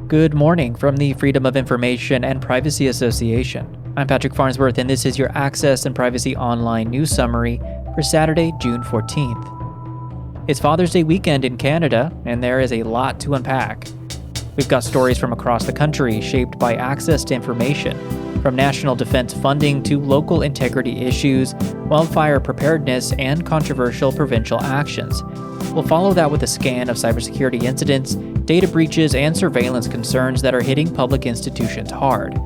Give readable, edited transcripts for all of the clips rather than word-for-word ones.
Good morning from the Freedom of Information and Privacy Association. I'm Patrick Farnsworth, and this is your Access and Privacy Online news summary for Saturday, June 14th. It's Father's Day weekend in Canada, and there is a lot to unpack. We've got stories from across the country shaped by access to information, from national defense funding to local integrity issues, wildfire preparedness, and controversial provincial actions. We'll follow that with a scan of cybersecurity incidents, data breaches, and surveillance concerns that are hitting public institutions hard.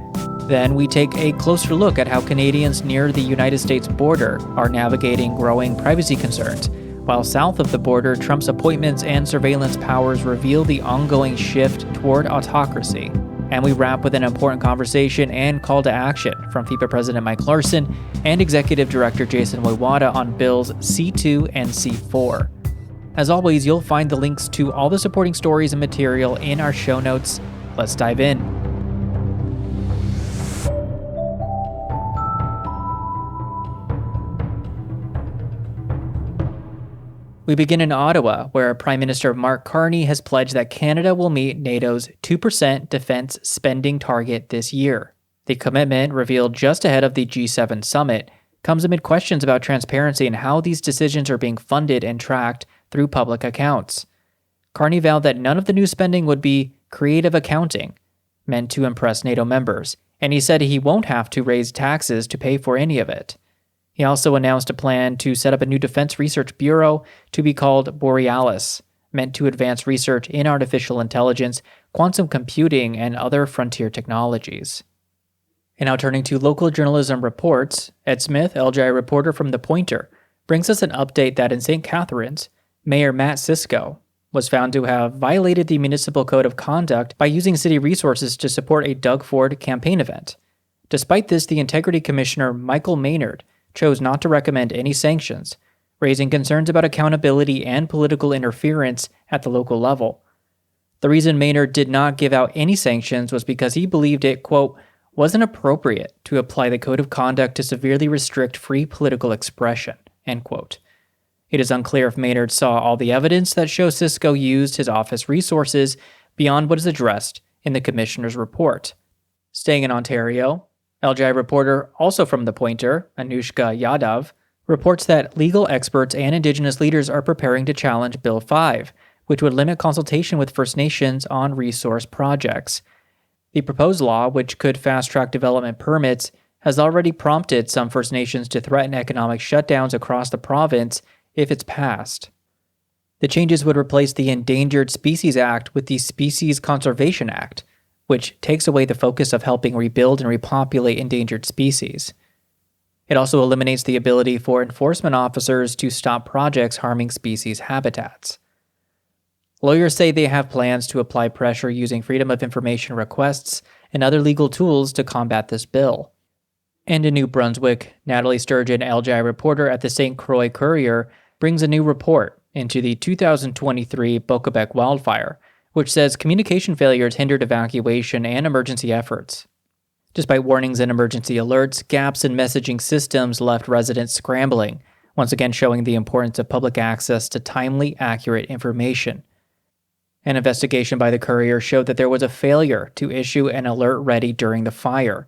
Then we take a closer look at how Canadians near the United States border are navigating growing privacy concerns, while south of the border, Trump's appointments and surveillance powers reveal the ongoing shift toward autocracy. And we wrap with an important conversation and call to action from FIPA President Mike Larsen and Executive Director Jason Woywada on Bills C2 and C4. As always, you'll find the links to all the supporting stories and material in our show notes. Let's dive in. We begin in Ottawa, where Prime Minister Mark Carney has pledged that Canada will meet NATO's 2% defense spending target this year. The commitment, revealed just ahead of the G7 summit, comes amid questions about transparency and how these decisions are being funded and tracked through public accounts. Carney vowed that none of the new spending would be creative accounting, meant to impress NATO members, and he said he won't have to raise taxes to pay for any of it. He also announced a plan to set up a new defense research bureau to be called Borealis, meant to advance research in artificial intelligence, quantum computing, and other frontier technologies. And now turning to local journalism reports, Ed Smith, LGI reporter from The Pointer, brings us an update that in St. Catharines, Mayor Matt Cisco was found to have violated the municipal code of conduct by using city resources to support a Doug Ford campaign event. Despite this, the Integrity Commissioner Michael Maynard chose not to recommend any sanctions, raising concerns about accountability and political interference at the local level. The reason Maynard did not give out any sanctions was because he believed it, quote, wasn't appropriate to apply the code of conduct to severely restrict free political expression, end quote. It is unclear if Maynard saw all the evidence that shows Cisco used his office resources beyond what is addressed in the commissioner's report. Staying in Ontario, LGI reporter, also from The Pointer, Anushka Yadav, reports that legal experts and Indigenous leaders are preparing to challenge Bill 5, which would limit consultation with First Nations on resource projects. The proposed law, which could fast-track development permits, has already prompted some First Nations to threaten economic shutdowns across the province if it's passed. The changes would replace the Endangered Species Act with the Species Conservation Act, which takes away the focus of helping rebuild and repopulate endangered species. It also eliminates the ability for enforcement officers to stop projects harming species habitats. Lawyers say they have plans to apply pressure using Freedom of Information requests and other legal tools to combat this bill. And in New Brunswick, Natalie Sturgeon, LGI reporter at the St. Croix Courier, brings a new report into the 2023 Boquebec wildfire, which says communication failures hindered evacuation and emergency efforts. Despite warnings and emergency alerts, gaps in messaging systems left residents scrambling, once again showing the importance of public access to timely, accurate information. An investigation by the Courier showed that there was a failure to issue an alert ready during the fire.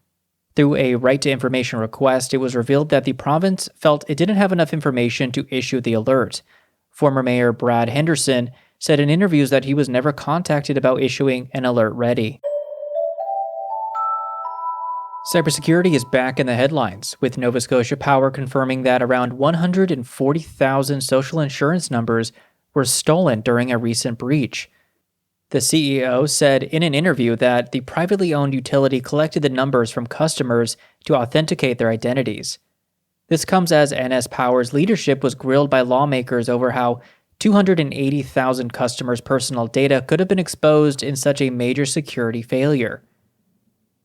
Through a right to information request, it was revealed that the province felt it didn't have enough information to issue the alert. Former Mayor Brad Henderson said in interviews that he was never contacted about issuing an alert ready. Cybersecurity is back in the headlines, with Nova Scotia Power confirming that around 140,000 social insurance numbers were stolen during a recent breach. The CEO said in an interview that the privately owned utility collected the numbers from customers to authenticate their identities. This comes as NS Power's leadership was grilled by lawmakers over how 280,000 customers' personal data could have been exposed in such a major security failure.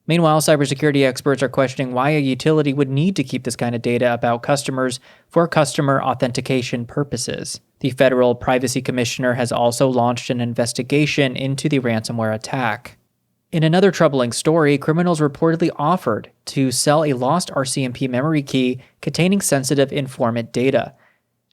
Meanwhile, cybersecurity experts are questioning why a utility would need to keep this kind of data about customers for customer authentication purposes. The Federal Privacy Commissioner has also launched an investigation into the ransomware attack. In another troubling story, criminals reportedly offered to sell a lost RCMP memory key containing sensitive informant data.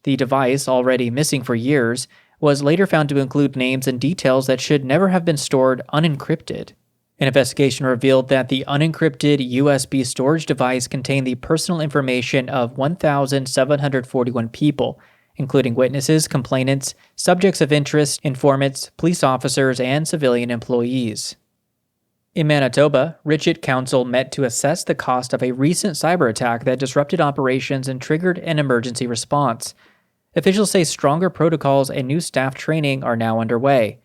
The device, already missing for years, was later found to include names and details that should never have been stored unencrypted. An investigation revealed that the unencrypted USB storage device contained the personal information of 1,741 people, including witnesses, complainants, subjects of interest, informants, police officers, and civilian employees. In Manitoba, Richet Council met to assess the cost of a recent cyber attack that disrupted operations and triggered an emergency response. Officials say stronger protocols and new staff training are now underway.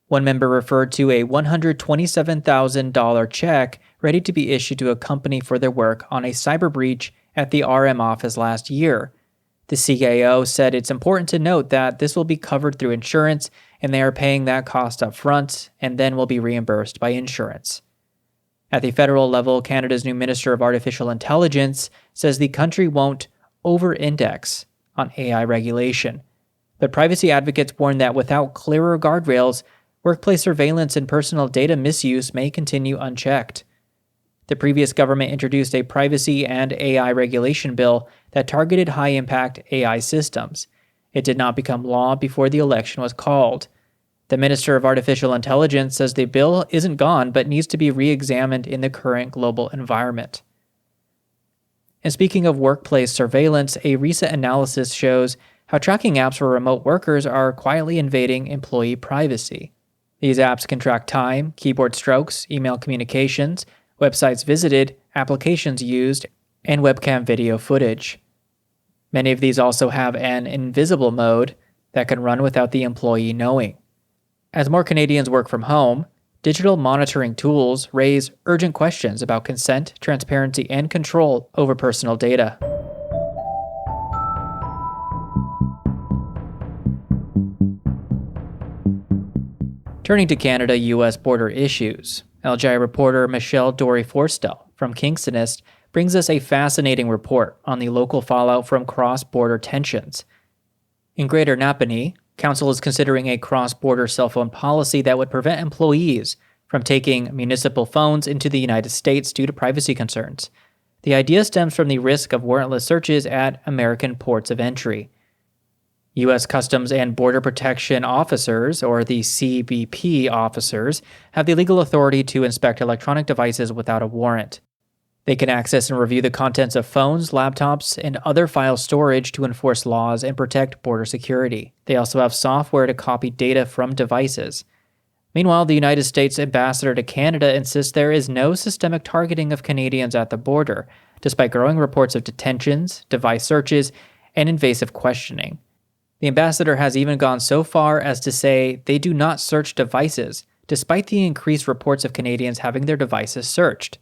One member referred to a $127,000 check ready to be issued to a company for their work on a cyber breach at the RM office last year. The CAO said it's important to note that this will be covered through insurance, and they are paying that cost up front and then will be reimbursed by insurance. At the federal level, Canada's new Minister of Artificial Intelligence says the country won't over-index on AI regulation. But privacy advocates warn that without clearer guardrails, workplace surveillance and personal data misuse may continue unchecked. The previous government introduced a privacy and AI regulation bill that targeted high-impact AI systems. It did not become law before the election was called. The Minister of Artificial Intelligence says the bill isn't gone but needs to be re-examined in the current global environment. And speaking of workplace surveillance, a recent analysis shows how tracking apps for remote workers are quietly invading employee privacy. These apps can track time, keyboard strokes, email communications, websites visited, applications used, and webcam video footage. Many of these also have an invisible mode that can run without the employee knowing. As more Canadians work from home, digital monitoring tools raise urgent questions about consent, transparency, and control over personal data. Turning to Canada-US border issues, LGI reporter Michelle Dory-Forstel from Kingstonist brings us a fascinating report on the local fallout from cross-border tensions. In Greater Napanee, Council is considering a cross-border cell phone policy that would prevent employees from taking municipal phones into the United States due to privacy concerns. The idea stems from the risk of warrantless searches at American ports of entry. U.S. Customs and Border Protection officers, or the CBP officers, have the legal authority to inspect electronic devices without a warrant. They can access and review the contents of phones, laptops, and other file storage to enforce laws and protect border security. They also have software to copy data from devices. Meanwhile, the United States ambassador to Canada insists there is no systemic targeting of Canadians at the border, despite growing reports of detentions, device searches, and invasive questioning. The ambassador has even gone so far as to say they do not search devices, despite the increased reports of Canadians having their devices searched.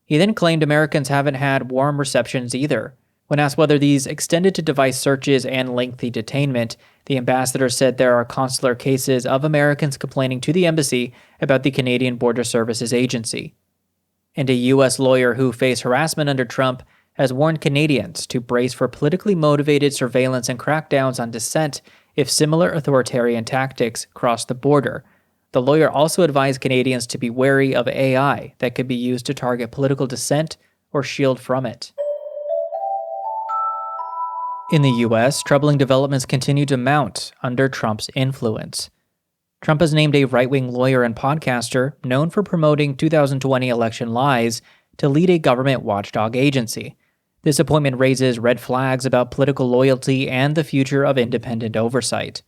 He then claimed Americans haven't had warm receptions either. When asked whether these extended to device searches and lengthy detainment, the ambassador said there are consular cases of Americans complaining to the embassy about the Canadian Border Services Agency. And a U.S. lawyer who faced harassment under Trump has warned Canadians to brace for politically motivated surveillance and crackdowns on dissent if similar authoritarian tactics cross the border. The lawyer also advised Canadians to be wary of AI that could be used to target political dissent or shield from it. In the U.S., troubling developments continue to mount under Trump's influence. Trump has named a right-wing lawyer and podcaster known for promoting 2020 election lies to lead a government watchdog agency. This appointment raises red flags about political loyalty and the future of independent oversight.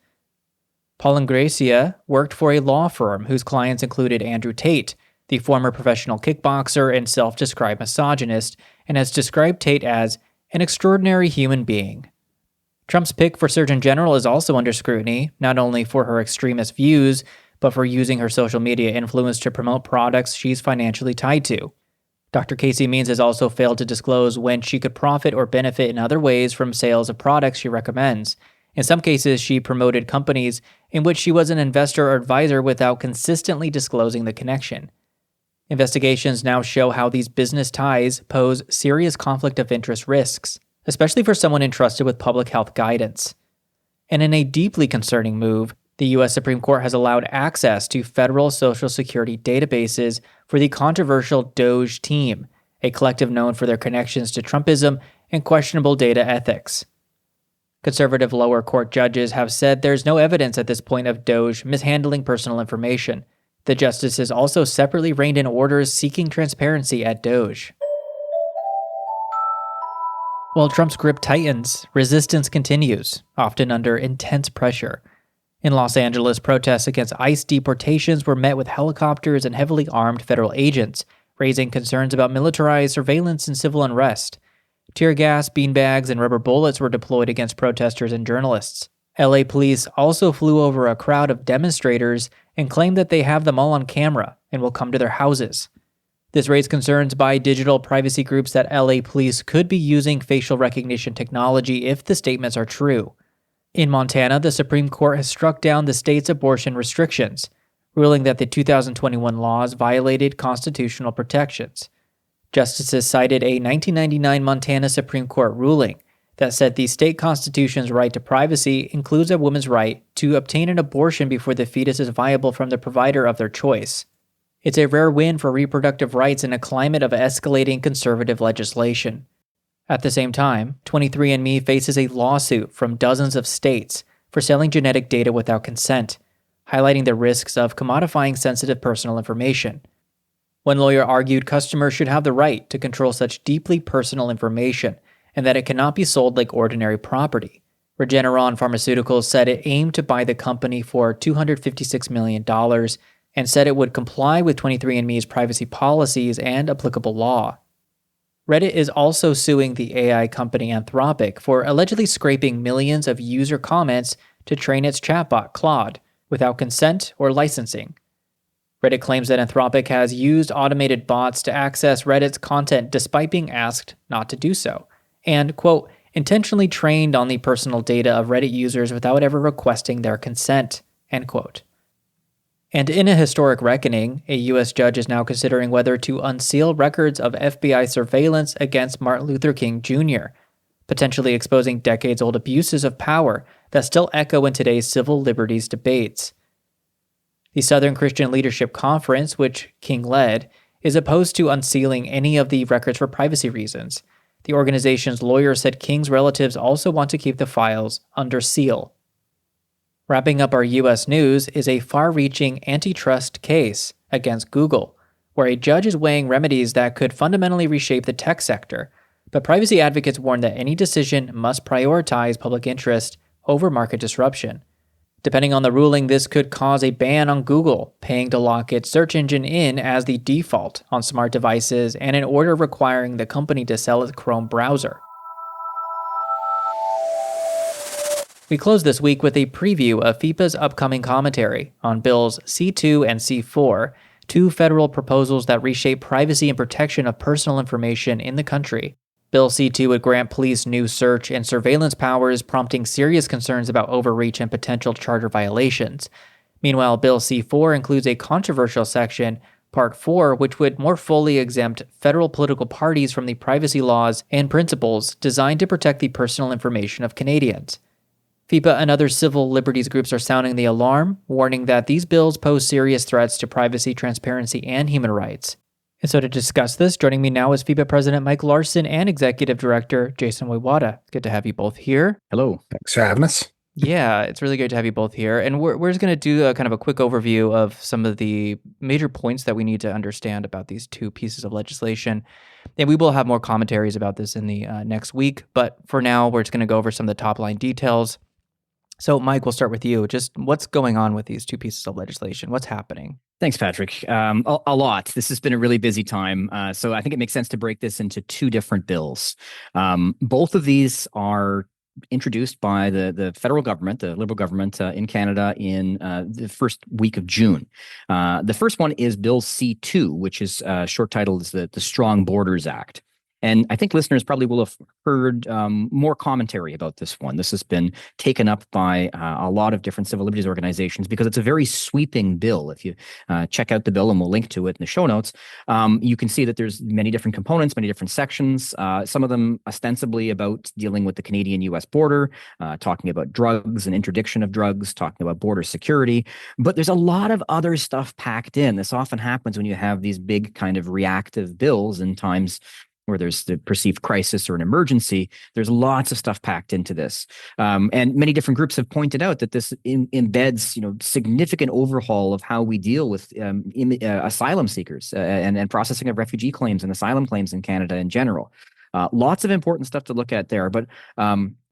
Paul Ingracia worked for a law firm whose clients included Andrew Tate, the former professional kickboxer and self-described misogynist, and has described Tate as an extraordinary human being. Trump's pick for Surgeon General is also under scrutiny, not only for her extremist views, but for using her social media influence to promote products she's financially tied to. Dr. Casey Means has also failed to disclose when she could profit or benefit in other ways from sales of products she recommends. In some cases, she promoted companies in which she was an investor or advisor without consistently disclosing the connection. Investigations now show how these business ties pose serious conflict of interest risks, especially for someone entrusted with public health guidance. And in a deeply concerning move, the U.S. Supreme Court has allowed access to federal Social Security databases for the controversial Doge team, a collective known for their connections to Trumpism and questionable data ethics. Conservative lower court judges have said there's no evidence at this point of Doge mishandling personal information. The justices also separately reined in orders seeking transparency at Doge. While Trump's grip tightens, resistance continues, often under intense pressure. In Los Angeles, protests against ICE deportations were met with helicopters and heavily armed federal agents, raising concerns about militarized surveillance and civil unrest. Tear gas, beanbags, and rubber bullets were deployed against protesters and journalists. LA police also flew over a crowd of demonstrators and claimed that they have them all on camera and will come to their houses. This raised concerns by digital privacy groups that LA police could be using facial recognition technology if the statements are true. In Montana, the Supreme Court has struck down the state's abortion restrictions, ruling that the 2021 laws violated constitutional protections. Justices cited a 1999 Montana Supreme Court ruling that said the state constitution's right to privacy includes a woman's right to obtain an abortion before the fetus is viable from the provider of their choice. It's a rare win for reproductive rights in a climate of escalating conservative legislation. At the same time, 23andMe faces a lawsuit from dozens of states for selling genetic data without consent, highlighting the risks of commodifying sensitive personal information. One lawyer argued customers should have the right to control such deeply personal information and that it cannot be sold like ordinary property. Regeneron Pharmaceuticals said it aimed to buy the company for $256 million and said it would comply with 23andMe's privacy policies and applicable law. Reddit is also suing the AI company Anthropic for allegedly scraping millions of user comments to train its chatbot Claude without consent or licensing. Reddit claims that Anthropic has used automated bots to access Reddit's content despite being asked not to do so, and, quote, intentionally trained on the personal data of Reddit users without ever requesting their consent, end quote. And in a historic reckoning, a U.S. judge is now considering whether to unseal records of FBI surveillance against Martin Luther King Jr., potentially exposing decades-old abuses of power that still echo in today's civil liberties debates. The Southern Christian Leadership Conference, which King led, is opposed to unsealing any of the records for privacy reasons. The organization's lawyer said King's relatives also want to keep the files under seal. Wrapping up our U.S. news is a far-reaching antitrust case against Google, where a judge is weighing remedies that could fundamentally reshape the tech sector, but privacy advocates warn that any decision must prioritize public interest over market disruption. Depending on the ruling, this could cause a ban on Google, paying to lock its search engine in as the default on smart devices and an order requiring the company to sell its Chrome browser. We close this week with a preview of FIPA's upcoming commentary on Bills C2 and C4, two federal proposals that reshape privacy and protection of personal information in the country. Bill C2 would grant police new search and surveillance powers, prompting serious concerns about overreach and potential charter violations. Meanwhile, Bill C4 includes a controversial section, Part 4, which would more fully exempt federal political parties from the privacy laws and principles designed to protect the personal information of Canadians. FIPA and other civil liberties groups are sounding the alarm, warning that these bills pose serious threats to privacy, transparency, and human rights. And so to discuss this, joining me now is FIPA President Mike Larsen and Executive Director Jason Woywada. Good to have you both here. Hello. Thanks for having us. Yeah, it's really great to have you both here. And we're just going to do a kind of a quick overview of some of the major points that we need to understand about these two pieces of legislation. And we will have more commentaries about this in the next week. But for now, we're just going to go over some of the top line details. So, Mike, we'll start with you. Just what's going on with these two pieces of legislation? What's happening? Thanks, Patrick. A lot. This has been a really busy time. So I think it makes sense to break this into two different bills. Both of these are introduced by the federal government, the Liberal government in Canada in the first week of June. The first one is Bill C2, which is short titled is the Strong Borders Act. And I think listeners probably will have heard more commentary about this one. This has been taken up by a lot of different civil liberties organizations because it's a very sweeping bill. If you check out the bill, and we'll link to it in the show notes, you can see that there's many different components, many different sections, some of them ostensibly about dealing with the Canadian-U.S. border, talking about drugs and interdiction of drugs, talking about border security. But there's a lot of other stuff packed in. This often happens when you have these big kind of reactive bills in times where there's the perceived crisis or an emergency. There's lots of stuff packed into this, and many different groups have pointed out that this embeds, significant overhaul of how we deal with asylum seekers and processing of refugee claims and asylum claims in Canada in general. Lots of important stuff to look at there, but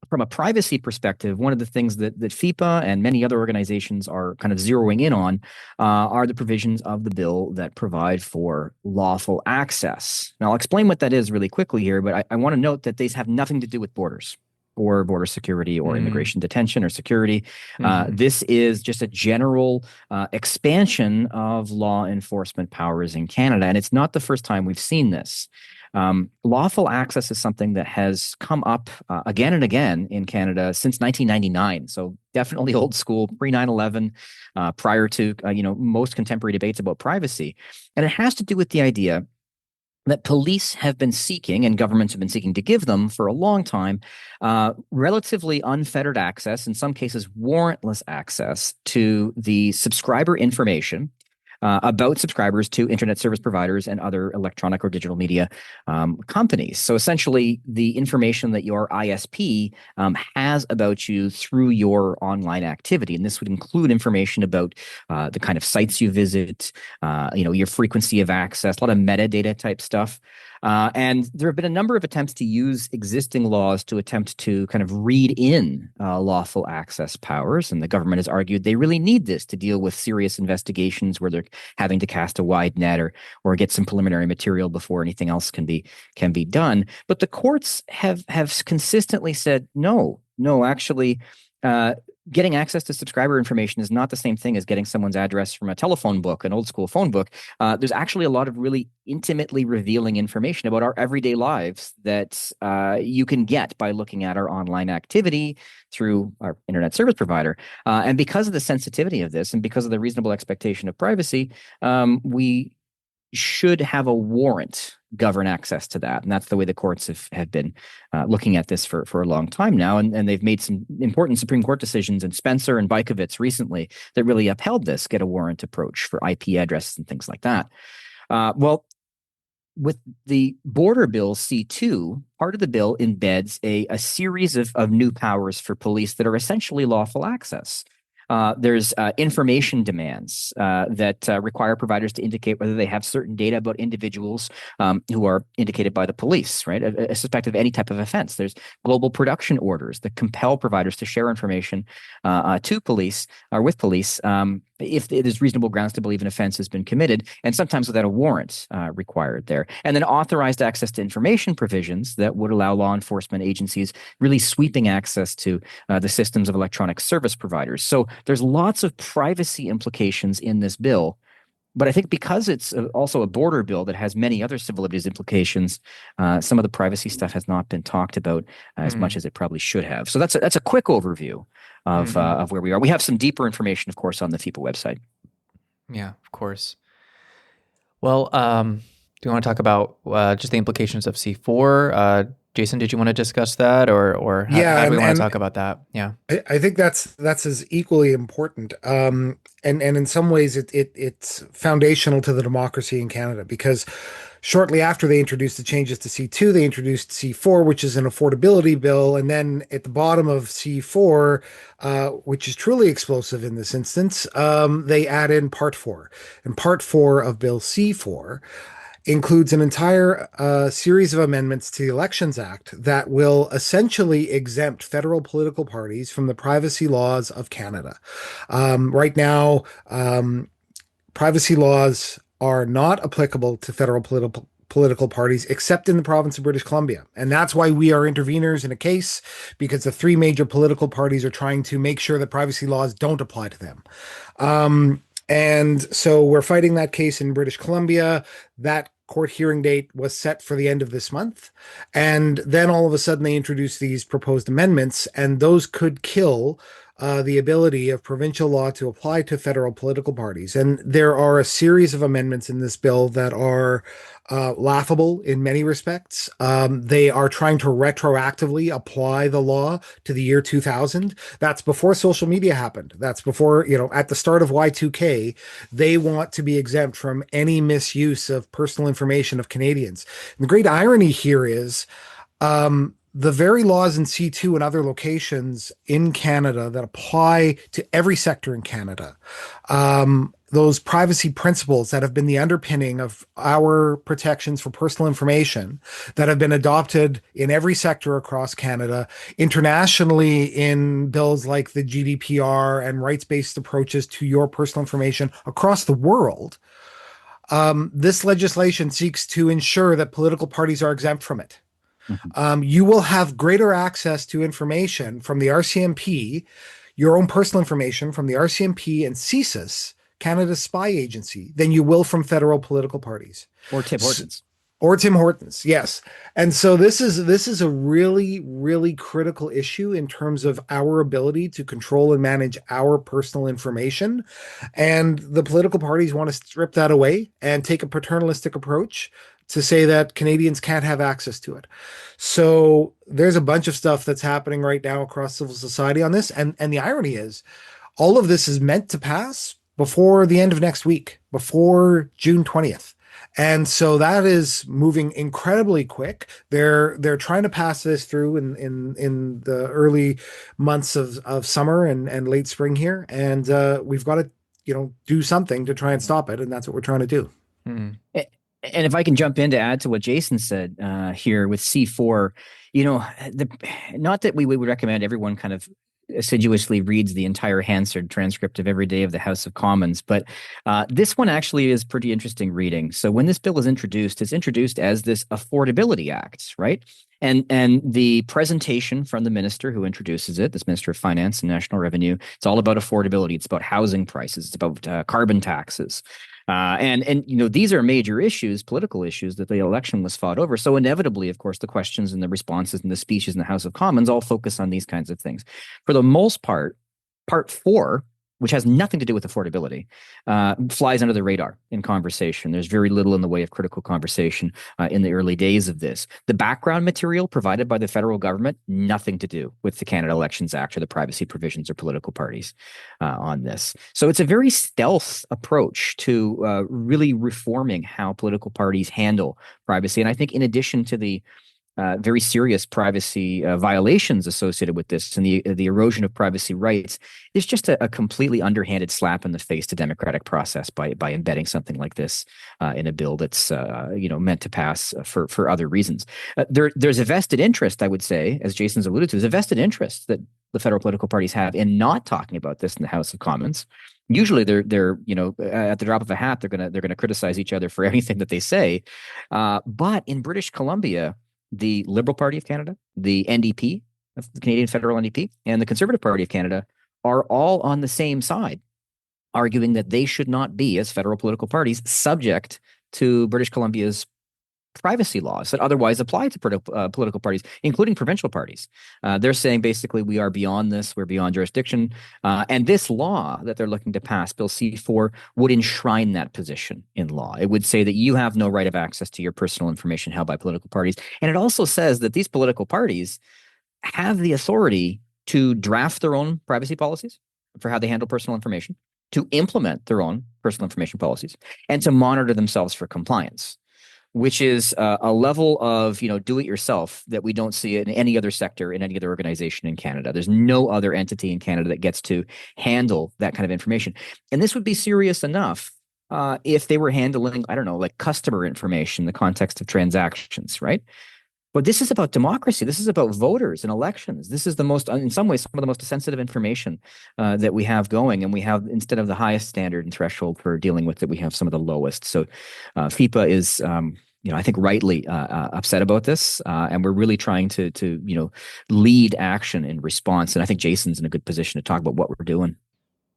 from a privacy perspective, one of the things that FIPA and many other organizations are kind of zeroing in on are the provisions of the bill that provide for lawful access. Now, I'll explain what that is really quickly here, but I want to note that these have nothing to do with borders or border security or immigration detention or security. This is just a general expansion of law enforcement powers in Canada, and it's not the first time we've seen this. Lawful access is something that has come up again and again in Canada since 1999. So definitely old school, pre 9/11, prior to most contemporary debates about privacy, and it has to do with the idea that police have been seeking, and governments have been seeking to give them for a long time, relatively unfettered access, in some cases warrantless access, to the subscriber information about subscribers to internet service providers and other electronic or digital media companies. So essentially, the information that your ISP has about you through your online activity, and this would include information about the kind of sites you visit, your frequency of access, a lot of metadata type stuff. And there have been a number of attempts to use existing laws to attempt to kind of read in lawful access powers. And the government has argued they really need this to deal with serious investigations where they're having to cast a wide net or get some preliminary material before anything else can be done. But the courts have consistently said, no, actually, getting access to subscriber information is not the same thing as getting someone's address from a telephone book, an old school phone book. There's actually a lot of really intimately revealing information about our everyday lives that you can get by looking at our online activity through our internet service provider. And because of the sensitivity of this and because of the reasonable expectation of privacy, we should have a warrant govern access to that. And that's the way the courts have been looking at this for a long time now. And they've made some important Supreme Court decisions in Spencer and Bykovitz recently that really upheld this get a warrant approach for IP addresses and things like that. Well, with the Border Bill C2, part of the bill embeds a series of new powers for police that are essentially lawful access. There's information demands that require providers to indicate whether they have certain data about individuals who are indicated by the police, right? Suspected of any type of offense. There's global production orders that compel providers to share information to police or with police if there's reasonable grounds to believe an offense has been committed, and sometimes without a warrant required there. And then authorized access to information provisions that would allow law enforcement agencies really sweeping access to the systems of electronic service providers. So there's lots of privacy implications in this bill. But I think because it's also a border bill that has many other civil liberties implications, some of the privacy stuff has not been talked about as much as it probably should have. So that's a quick overview of where we are. We have some deeper information, of course, on the FIPA website. Yeah, of course. Well, do you want to talk about just the implications of C4? Jason, did you want to discuss that, or how do we want to talk about that? Yeah, I think that's as equally important. And in some ways, it's foundational to the democracy in Canada, because shortly after they introduced the changes to C2, they introduced C4, which is an affordability bill, and then at the bottom of C4, which is truly explosive in this instance, they add in Part 4, and Part 4 of Bill C4 includes an entire series of amendments to the Elections Act that will essentially exempt federal political parties from the privacy laws of Canada. Right now, privacy laws are not applicable to federal political parties except in the province of British Columbia. And that's why we are interveners in a case, because the three major political parties are trying to make sure that privacy laws don't apply to them. And so we're fighting that case in British Columbia. That court hearing date was set for the end of this month. And then all of a sudden they introduced these proposed amendments, and those could kill the ability of provincial law to apply to federal political parties. And there are a series of amendments in this bill that are laughable in many respects. They are trying to retroactively apply the law to the year 2000. That's before social media happened. That's before, at the start of Y2K, they want to be exempt from any misuse of personal information of Canadians. And the great irony here is the very laws in C2 and other locations in Canada that apply to every sector in Canada, those privacy principles that have been the underpinning of our protections for personal information that have been adopted in every sector across Canada, internationally in bills like the GDPR and rights-based approaches to your personal information across the world. This legislation seeks to ensure that political parties are exempt from it. You will have greater access to information from the RCMP, your own personal information from the RCMP and CSIS, Canada's spy agency, than you will from federal political parties. Or Tim Hortons. Or Tim Hortons, yes. And so this is a really, really critical issue in terms of our ability to control and manage our personal information. And the political parties want to strip that away and take a paternalistic approach to say that Canadians can't have access to it. So there's a bunch of stuff that's happening right now across civil society on this. And the irony is all of this is meant to pass before the end of next week, before June 20th. And so that is moving incredibly quick. They're trying to pass this through in the early months of summer and late spring here. And we've got to, do something to try and stop it. And that's what we're trying to do. And if I can jump in to add to what Jason said here with C4, not that we would recommend everyone kind of assiduously reads the entire Hansard transcript of every day of the House of Commons, but this one actually is pretty interesting reading. So when this bill is introduced, it's introduced as this Affordability Act, right? And the presentation from the minister who introduces it, this Minister of Finance and National Revenue, it's all about affordability. It's about housing prices. It's about carbon taxes. And these are major issues, political issues that the election was fought over. So inevitably, of course, the questions and the responses and the speeches in the House of Commons all focus on these kinds of things. For the most part, Part 4, which has nothing to do with affordability, flies under the radar in conversation. There's very little in the way of critical conversation in the early days of this. The background material provided by the federal government, nothing to do with the Canada Elections Act or the privacy provisions or political parties on this. So it's a very stealth approach to really reforming how political parties handle privacy. And I think in addition to the very serious privacy violations associated with this and the erosion of privacy rights, it's just a completely underhanded slap in the face to democratic process by embedding something like this in a bill that's meant to pass for other reasons. There's a vested interest, I would say, as Jason's alluded to, there's a vested interest that the federal political parties have in not talking about this in the House of Commons. Usually, they're at the drop of a hat, they're gonna criticize each other for anything that they say. But in British Columbia, the Liberal Party of Canada, the NDP, the Canadian Federal NDP, and the Conservative Party of Canada are all on the same side, arguing that they should not be, as federal political parties, subject to British Columbia's privacy laws that otherwise apply to political parties, including provincial parties. They're saying basically we are beyond this, we're beyond jurisdiction. And this law that they're looking to pass, Bill C4, would enshrine that position in law. It would say that you have no right of access to your personal information held by political parties. And it also says that these political parties have the authority to draft their own privacy policies for how they handle personal information, to implement their own personal information policies, and to monitor themselves for compliance, which is a level of do it yourself that we don't see in any other sector, in any other organization in Canada. There's no other entity in Canada that gets to handle that kind of information. And this would be serious enough if they were handling, I don't know, like customer information in the context of transactions, right? But this is about democracy. This is about voters and elections. This is in some ways, some of the most sensitive information that we have going. And we have, instead of the highest standard and threshold for dealing with it, we have some of the lowest. So FIPA is, I think rightly upset about this. And we're really trying to lead action in response. And I think Jason's in a good position to talk about what we're doing.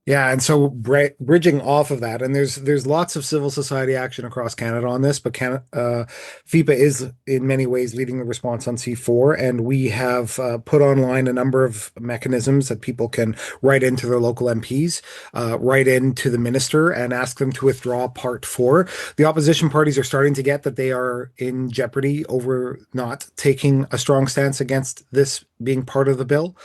Yeah, and so bridging off of that, and there's lots of civil society action across Canada on this, but FIPA is in many ways leading the response on C4, and we have put online a number of mechanisms that people can write into their local MPs, write into the minister, and ask them to withdraw Part 4. The opposition parties are starting to get that they are in jeopardy over not taking a strong stance against this being part of the bill.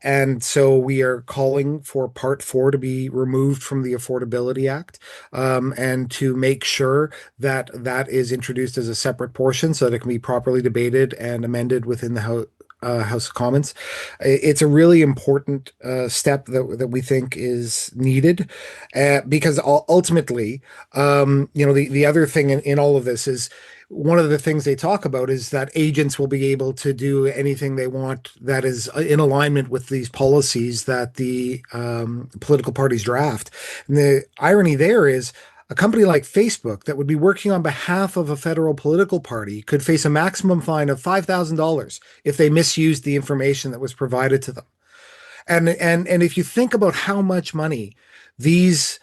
And so we are calling for Part 4 to be removed from the Affordability Act, and to make sure that that is introduced as a separate portion so that it can be properly debated and amended within the House of Commons. It's a really important step that we think is needed, because ultimately, the other thing in all of this is one of the things they talk about is that agents will be able to do anything they want that is in alignment with these policies that the political parties draft. And the irony there is a company like Facebook that would be working on behalf of a federal political party could face a maximum fine of $5,000 if they misused the information that was provided to them. And if you think about how much money these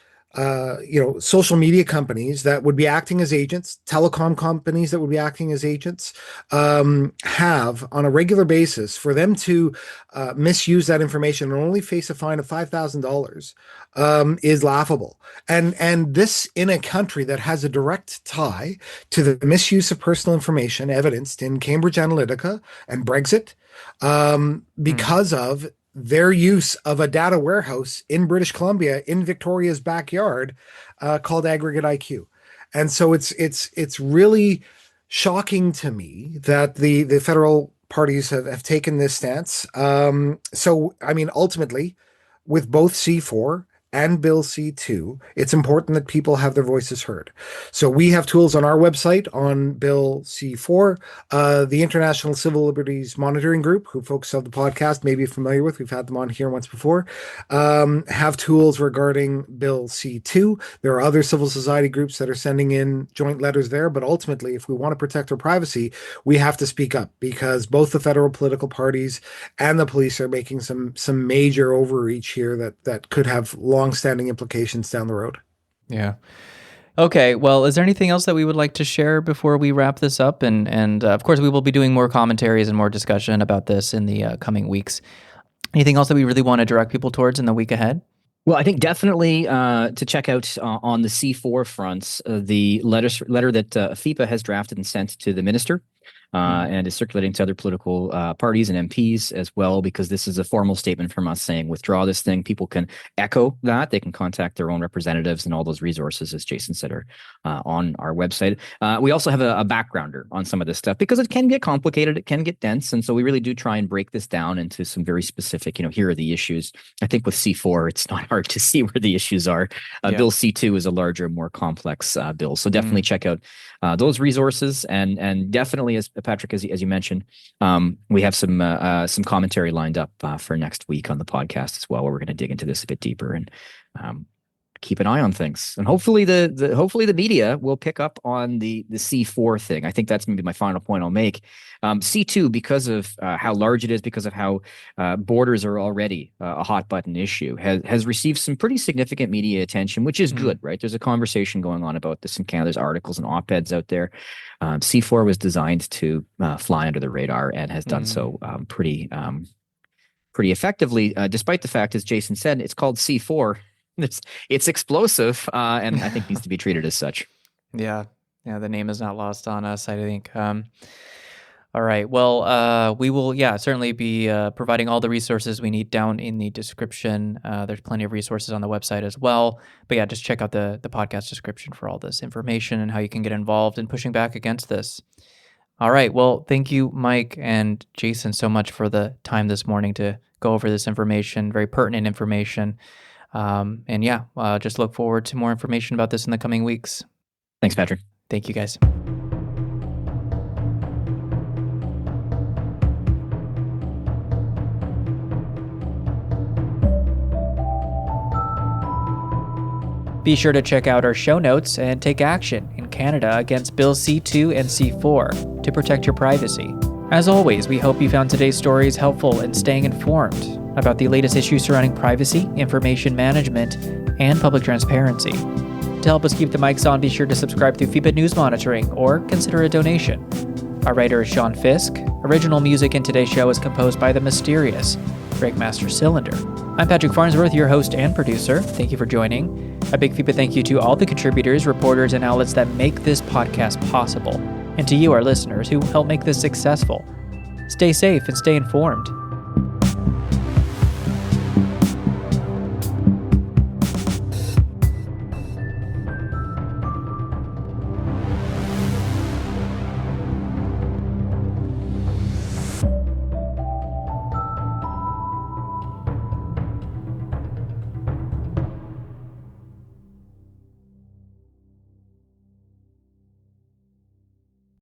social media companies that would be acting as agents, telecom companies that would be acting as agents, have on a regular basis, for them to misuse that information and only face a fine of $5,000 is laughable. And this in a country that has a direct tie to the misuse of personal information evidenced in Cambridge Analytica and Brexit, because of their use of a data warehouse in British Columbia in Victoria's backyard, called Aggregate IQ. And so it's really shocking to me that the federal parties have taken this stance. So, I mean, ultimately, with both C4 and Bill C2, it's important that people have their voices heard. So we have tools on our website on Bill C4. The International Civil Liberties Monitoring Group, who folks of the podcast may be familiar with, we've had them on here once before, have tools regarding Bill C2. There are other civil society groups that are sending in joint letters there, but ultimately, if we want to protect our privacy, we have to speak up, because both the federal political parties and the police are making some major overreach here that could have long-standing implications down the road. Yeah. Okay. Well, is there anything else that we would like to share before we wrap this up? And of course, we will be doing more commentaries and more discussion about this in the coming weeks. Anything else that we really want to direct people towards in the week ahead? Well, I think definitely to check out on the C4 fronts, the letter that FIPA has drafted and sent to the minister, and is circulating to other political parties and MPs as well, because this is a formal statement from us saying withdraw this thing. People can echo that. They can contact their own representatives, and all those resources, as Jason said, are on our website. We also have a backgrounder on some of this stuff, because it can get complicated, it can get dense, and so we really do try and break this down into some very specific, here are the issues. I think with C4, it's not hard to see where the issues are. Bill C2 is a larger, more complex bill. So definitely check out those resources, and definitely, as Patrick, as you mentioned, we have some commentary lined up for next week on the podcast as well, where we're going to dig into this a bit deeper and keep an eye on things. And hopefully the media will pick up on the C4 thing. I think that's maybe my final point I'll make. C2, because of how large it is, because of how borders are already a hot button issue, has received some pretty significant media attention, which is good, right? There's a conversation going on about this in Canada. There's articles and op-eds out there. C4 was designed to fly under the radar, and has done so pretty effectively, despite the fact, as Jason said, it's called C4. It's explosive, and I think needs to be treated as such. Yeah. The name is not lost on us, I think. All right. Well, we will, certainly be providing all the resources we need down in the description. There's plenty of resources on the website as well. But just check out the podcast description for all this information and how you can get involved in pushing back against this. All right. Well, thank you, Mike and Jason, so much for the time this morning to go over this information, very pertinent information. Just look forward to more information about this in the coming weeks. Thanks, Patrick. Thank you, guys. Be sure to check out our show notes and take action in Canada against Bill C2 and C4 to protect your privacy. As always, we hope you found today's stories helpful in staying informed. about the latest issues surrounding privacy, information management, and public transparency. To help us keep the mics on, be sure to subscribe through FIPA News Monitoring or consider a donation. Our writer is Sean Fisk. Original music in today's show is composed by the mysterious Breakmaster Cylinder. I'm Patrick Farnsworth, your host and producer. Thank you for joining. A big FIPA thank you to all the contributors, reporters, and outlets that make this podcast possible, and to you, our listeners, who help make this successful. Stay safe and stay informed.